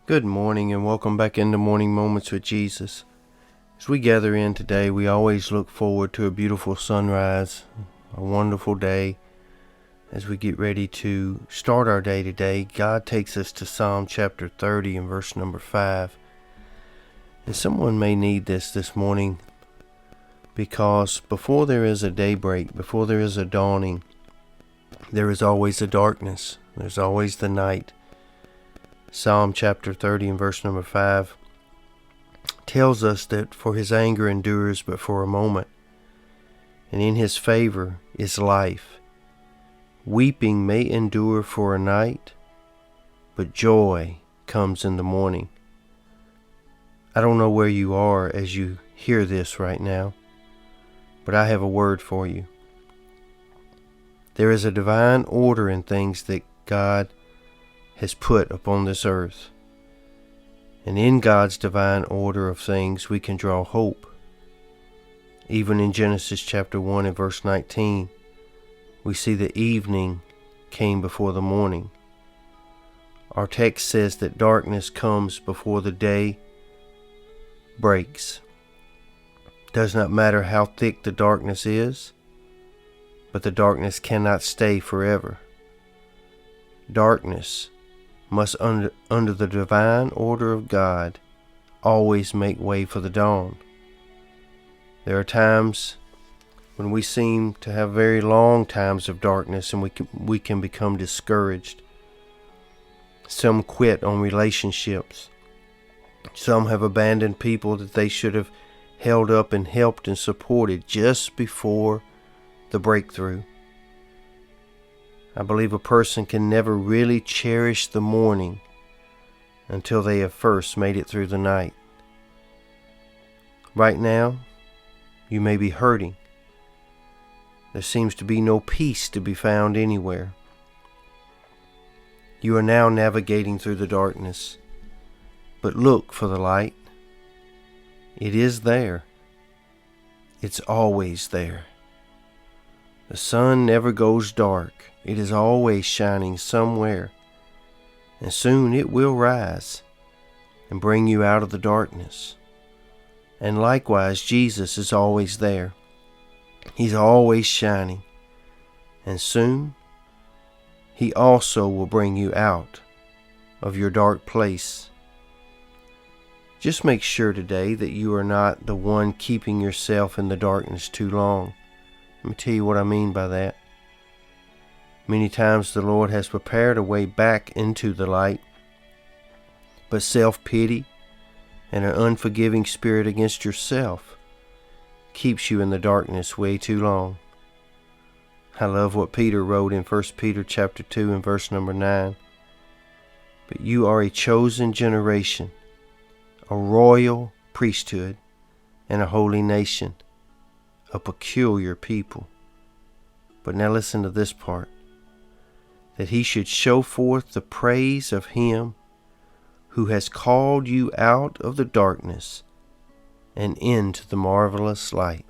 Good morning and welcome back into Morning Moments with Jesus. As we gather in today, we always look forward to a beautiful sunrise, a wonderful day. As we get ready to start our day today, God takes us to Psalm chapter 30 and verse number 5. And someone may need this morning, because before there is a daybreak, before there is a dawning, there is always a darkness. There's always the night. Psalm chapter 30 and verse number 5 tells us that for his anger endures but for a moment, and in his favor is life. Weeping may endure for a night, but joy comes in the morning. I don't know where you are as you hear this right now, but I have a word for you. There is a divine order in things that God has put upon this earth. And in God's divine order of things, we can draw hope. Even in Genesis chapter 1 and verse 19, we see the evening came before the morning. Our text says that darkness comes before the day breaks. Does not matter how thick the darkness is, but the darkness cannot stay forever. Darkness must, under the divine order of God, always make way for the dawn. There are times when we seem to have very long times of darkness, and we can become discouraged. Some quit on relationships. Some have abandoned people that they should have held up and helped and supported just before the breakthrough. I believe a person can never really cherish the morning until they have first made it through the night. Right now, you may be hurting. There seems to be no peace to be found anywhere. You are now navigating through the darkness, but look for the light. It is there. It's always there. The sun never goes dark. It is always shining somewhere, and soon it will rise and bring you out of the darkness. And likewise, Jesus is always there. He's always shining, and soon he also will bring you out of your dark place. Just make sure today that you are not the one keeping yourself in the darkness too long. Let me tell you what I mean by that. Many times the Lord has prepared a way back into the light, but self-pity and an unforgiving spirit against yourself keeps you in the darkness way too long. I love what Peter wrote in 1 Peter chapter 2 and verse number 9. But you are a chosen generation, a royal priesthood, and a holy nation, a peculiar people. But now listen to this part. That he should show forth the praise of him who has called you out of the darkness and into the marvelous light.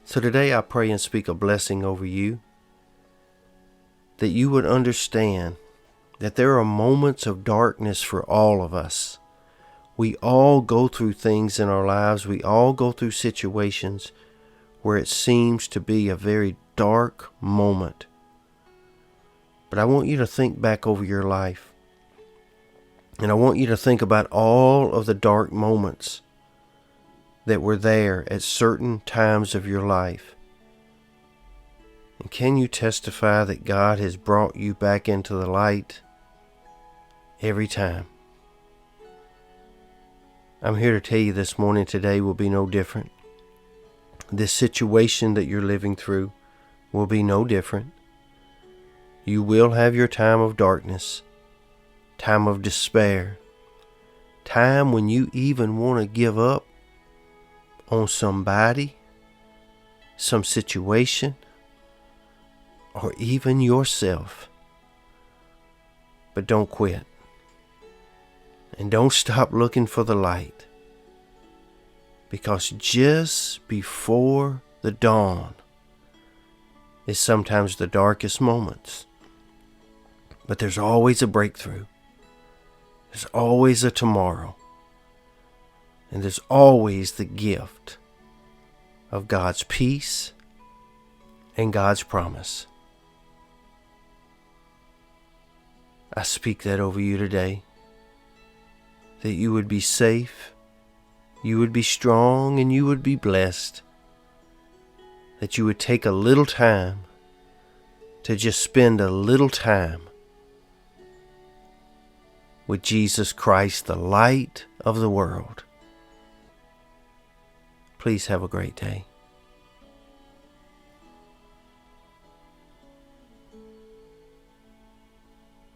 So today I pray and speak a blessing over you, that you would understand that there are moments of darkness for all of us. We all go through things in our lives. We all go through situations where it seems to be a very dark moment. But I want you to think back over your life. And I want you to think about all of the dark moments that were there at certain times of your life. And can you testify that God has brought you back into the light every time? I'm here to tell you this morning, today will be no different. This situation that you're living through will be no different. You will have your time of darkness, time of despair, time when you even want to give up on somebody, some situation, or even yourself. But don't quit. And don't stop looking for the light. Because just before the dawn is sometimes the darkest moments. But there's always a breakthrough. There's always a tomorrow. And there's always the gift of God's peace and God's promise. I speak that over you today, that you would be safe, you would be strong, and you would be blessed, that you would take a little time to just spend a little time with Jesus Christ, the light of the world. Please have a great day.